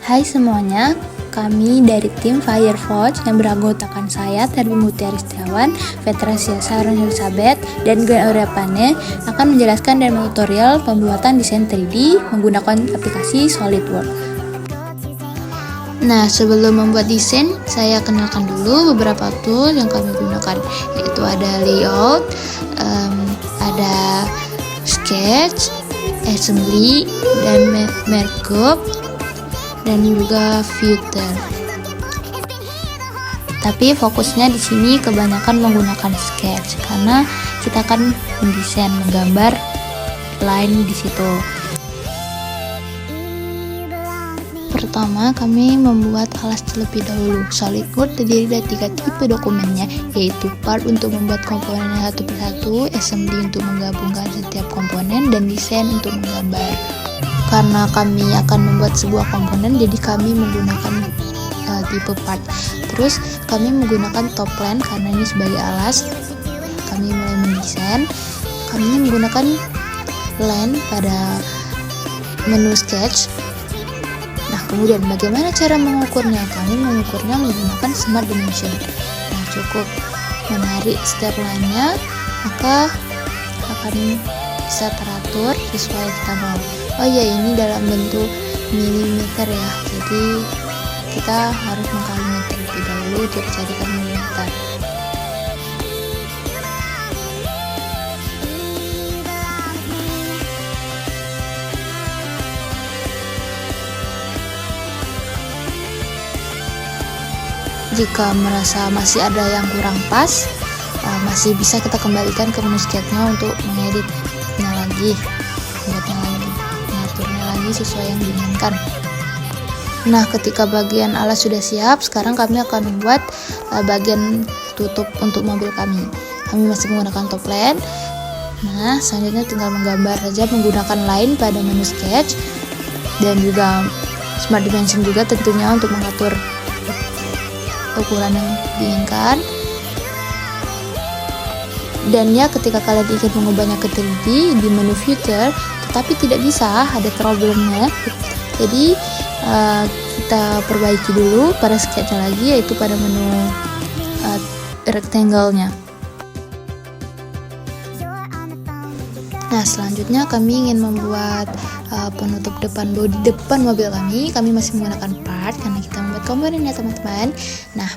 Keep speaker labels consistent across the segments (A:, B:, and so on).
A: Hai semuanya, kami dari tim Fireforge yang beranggotakan saya, Terbi Mutiara Setiawan, Vetrasia Sharon Elizabeth, dan Glenn Aurapane akan menjelaskan dan tutorial pembuatan desain 3D menggunakan aplikasi SolidWorks. Nah, sebelum membuat desain, saya kenalkan dulu beberapa tool yang kami gunakan, yaitu ada layout, ada sketch, assembly, dan markup, dan juga filter. Tapi fokusnya di sini kebanyakan menggunakan sketch karena kita akan mendesain, menggambar line di situ. Pertama, kami membuat alas terlebih dahulu. SolidWorks terdiri dari 3 tipe dokumennya, yaitu part untuk membuat komponen satu persatu, assembly untuk menggabungkan setiap komponen, dan desain untuk menggambar. Karena kami akan membuat sebuah komponen, jadi kami menggunakan tipe part. Terus kami menggunakan top plan karena ini sebagai alas. Kami mulai mendesain. Kami menggunakan line pada menu sketch. Nah, kemudian bagaimana cara mengukurnya? Kami mengukurnya menggunakan Smart Dimension. Nah, cukup menarik setiap line-nya, maka akan bisa teratur sesuai kita mau. Oh ya, ini dalam bentuk milimeter ya, jadi kita harus mengkalinya terlebih dahulu untuk jadikan milimeter. Jika merasa masih ada yang kurang pas, masih bisa kita kembalikan ke menu sketch-nya untuk mengeditnya lagi, membuatnya lagi, mengaturnya lagi sesuai yang diinginkan. Nah, ketika bagian alas sudah siap, sekarang kami akan membuat bagian tutup untuk mobil kami. Kami masih menggunakan top plan. Nah, selanjutnya tinggal menggambar saja menggunakan line pada menu sketch, dan juga Smart Dimension juga tentunya untuk mengatur ukuran yang diinginkan. Dan ya, ketika kalian ingin mengubahnya ke 3D di menu filter, tetapi tidak bisa, ada problemnya. Jadi kita perbaiki dulu pada sketch lagi, yaitu pada menu rectangle-nya. Nah, selanjutnya kami ingin membuat penutup bodi depan mobil kami. Kami masih menggunakan part karena kita membuat komponen ya teman-teman. Nah,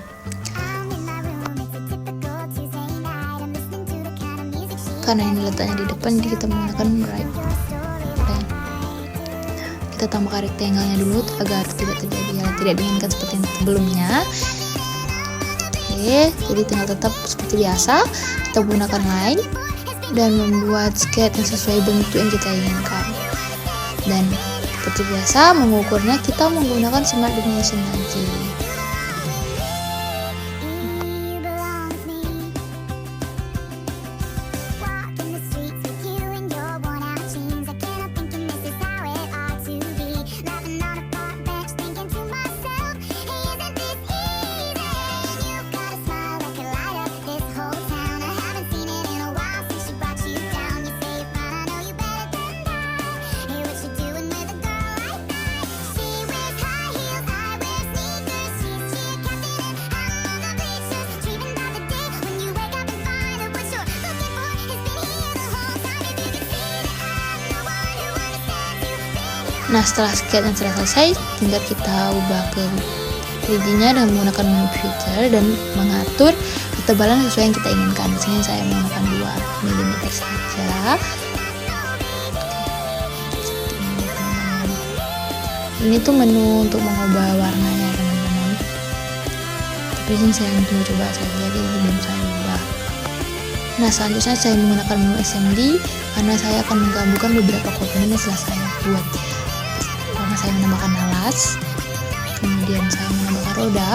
A: karena ini letaknya di depan, jadi kita menggunakan right plan. Kita tambahkan rectangle-nya dulu agar tidak terjadi yang tidak diinginkan seperti yang sebelumnya. Oke, jadi tinggal tetap seperti biasa, kita gunakan line dan membuat sketch yang sesuai bentuk yang kita inginkan. Dan seperti biasa, mengukurnya kita menggunakan Smart Dimension lagi. Nah, setelah sketch yang sudah selesai, tinggal kita ubah ke 3D-nya dengan menggunakan menu filter dan mengatur ketebalan sesuai yang kita inginkan. Di sini saya menggunakan 2 mm saja. Ini tuh menu untuk mengubah warnanya teman-teman. Tapi ini saya coba saja, jadi belum saya ubah. Nah, selanjutnya saya menggunakan menu assembly karena saya akan menggabungkan beberapa komponen yang telah saya buat. Saya menambahkan alas, kemudian saya menambahkan roda.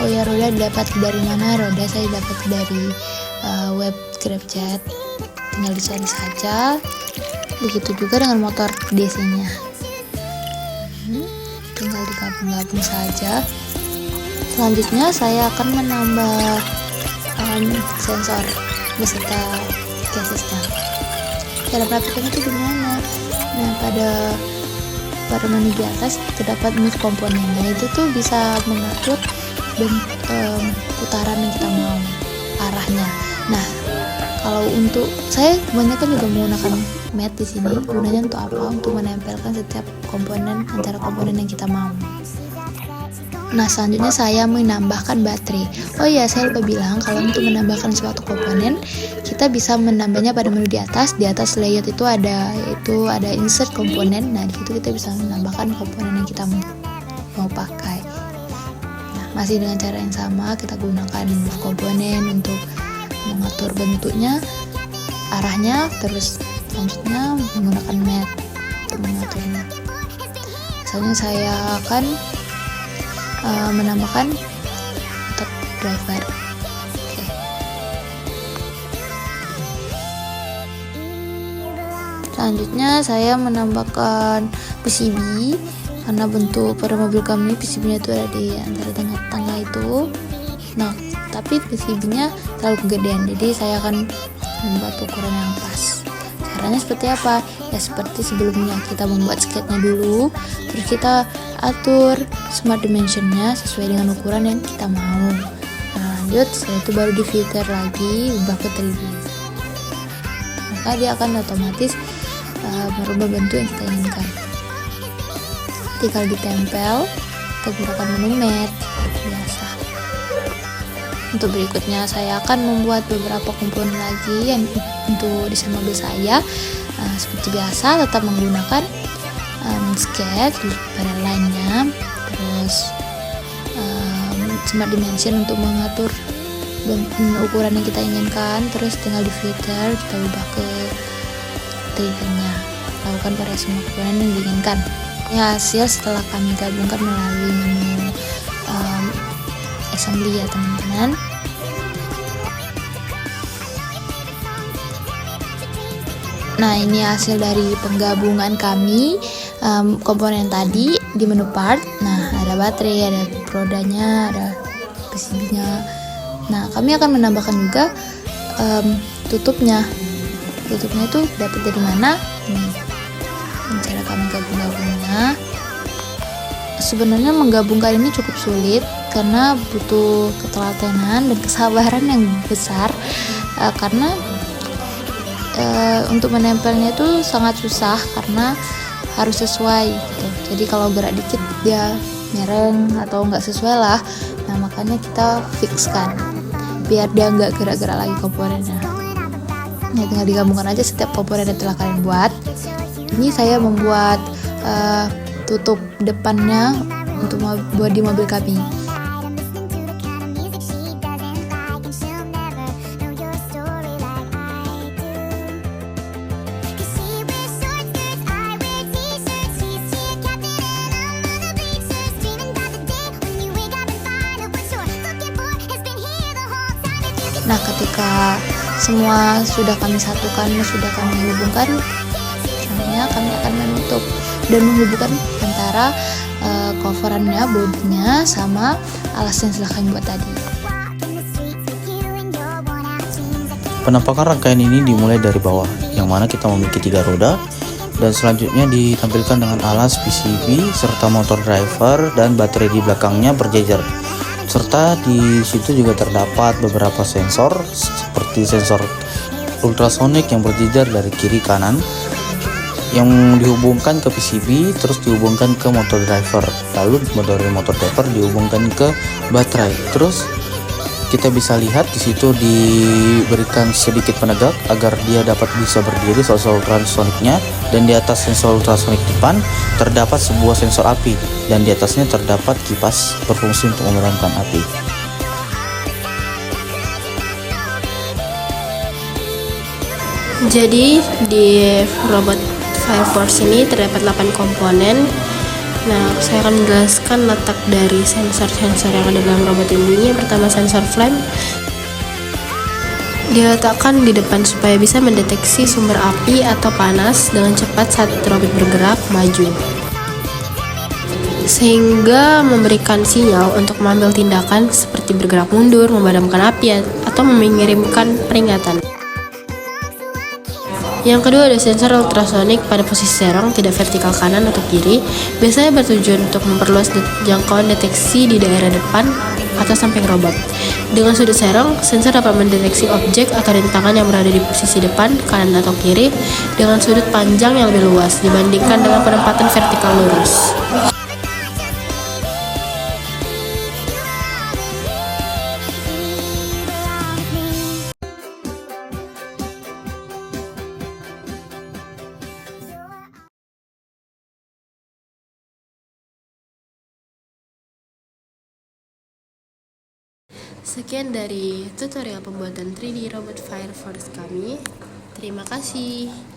A: Oh ya, roda dapat dari mana? Roda saya dapat dari web GrabChat, tinggal dicari saja. Begitu juga dengan motor DC-nya, tinggal digabung-gabung saja. Selanjutnya saya akan menambah sensor beserta casesnya. Cara praktiknya itu gimana? Nah, pada pada menu di atas terdapat move komponen. Nah, itu tuh bisa mengatur putaran yang kita mau, arahnya. Nah, kalau untuk saya kebanyakan juga menggunakan mat di sini. Gunanya untuk apa? Untuk menempelkan setiap komponen antara komponen yang kita mau. Nah, selanjutnya saya menambahkan baterai. Oh iya, saya lupa bilang kalau untuk menambahkan suatu komponen, kita bisa menambahnya pada menu di atas. Di atas layout itu ada insert komponen. Nah, di situ kita bisa menambahkan komponen yang kita mau pakai. Nah, masih dengan cara yang sama, kita gunakan move komponen untuk mengatur bentuknya, arahnya, terus selanjutnya menggunakan mat untuk mengaturnya. Misalnya saya akan menambahkan motor driver. Oke. Selanjutnya saya menambahkan PCB karena bentuk pada mobil kami PCB-nya itu ada di antara tengah-tengah itu. Nah, tapi PCB-nya terlalu kegedean, jadi saya akan membuat ukuran yang pas. Caranya seperti apa? Ya seperti sebelumnya, kita membuat sketnya dulu, terus kita atur smart dimensionnya sesuai dengan ukuran yang kita mau. Nah, lanjut setelah itu baru di filter lagi, ubah ke 3D, maka dia akan otomatis merubah bentuk yang kita inginkan. Tinggal ditempel, kita gunakan menu mat biasa. Untuk berikutnya saya akan membuat beberapa komponen lagi yang untuk desain mobil saya. Seperti biasa tetap menggunakan sketch pada line-nya, terus smart dimension untuk mengatur ukuran yang kita inginkan, terus tinggal di filter kita ubah ke 3D-nya, lakukan pada semua komponen yang diinginkan. Ini hasil setelah kami gabungkan melalui menu assembly ya teman-teman. Nah, ini hasil dari penggabungan kami komponen tadi di menu part. Nah, ada baterai, ada rodanya, ada PCB-nya. Nah, kami akan menambahkan juga tutupnya. Tutupnya itu dapat dari mana? Ini cara kami gabung-gabungnya. Sebenarnya menggabungkan ini cukup sulit karena butuh ketelatenan dan kesabaran yang besar, karena untuk menempelnya itu sangat susah karena harus sesuai gitu. Jadi kalau gerak dikit dia mereng atau nggak sesuai lah. Nah, makanya kita fixkan biar dia nggak gerak-gerak lagi komponennya. Nah, tinggal digabungkan aja setiap komponen yang telah kalian buat. Ini saya membuat tutup depannya untuk buat di mobil kami. Nah, ketika semua sudah kami satukan, sudah kami hubungkan, selanjutnya kami akan menutup dan menghubungkan antara coverannya, bodinya, sama alas yang telah kami buat tadi.
B: Penampakan rangkaian ini dimulai dari bawah, yang mana kita memiliki 3 roda, dan selanjutnya ditampilkan dengan alas PCB serta motor driver dan baterai di belakangnya berjejer. Serta di situ juga terdapat beberapa sensor seperti sensor ultrasonic yang berjejer dari kiri kanan yang dihubungkan ke PCB, terus dihubungkan ke motor driver, lalu dari motor driver dihubungkan ke baterai. Terus kita bisa lihat di situ diberikan sedikit penegak agar dia dapat bisa berdiri sensor ultrasoniknya, dan di atas sensor ultrasonik depan terdapat sebuah sensor api, dan di atasnya terdapat kipas berfungsi untuk memadamkan api.
C: Jadi di robot Fire Force ini terdapat 8 komponen. Nah, saya akan menjelaskan letak dari sensor-sensor yang ada dalam robot ini. Yang pertama, sensor flame diletakkan di depan supaya bisa mendeteksi sumber api atau panas dengan cepat saat robot bergerak maju, sehingga memberikan sinyal untuk mengambil tindakan seperti bergerak mundur, memadamkan api, atau mengirimkan peringatan. Yang kedua ada sensor ultrasonik pada posisi serong, tidak vertikal kanan atau kiri. Biasanya bertujuan untuk memperluas jangkauan deteksi di daerah depan atau samping robot. Dengan sudut serong, sensor dapat mendeteksi objek atau rintangan yang berada di sisi depan, kanan atau kiri dengan sudut panjang yang lebih luas dibandingkan dengan penempatan vertikal lurus. Sekian dari tutorial pembuatan 3D robot Fire Force kami. Terima kasih.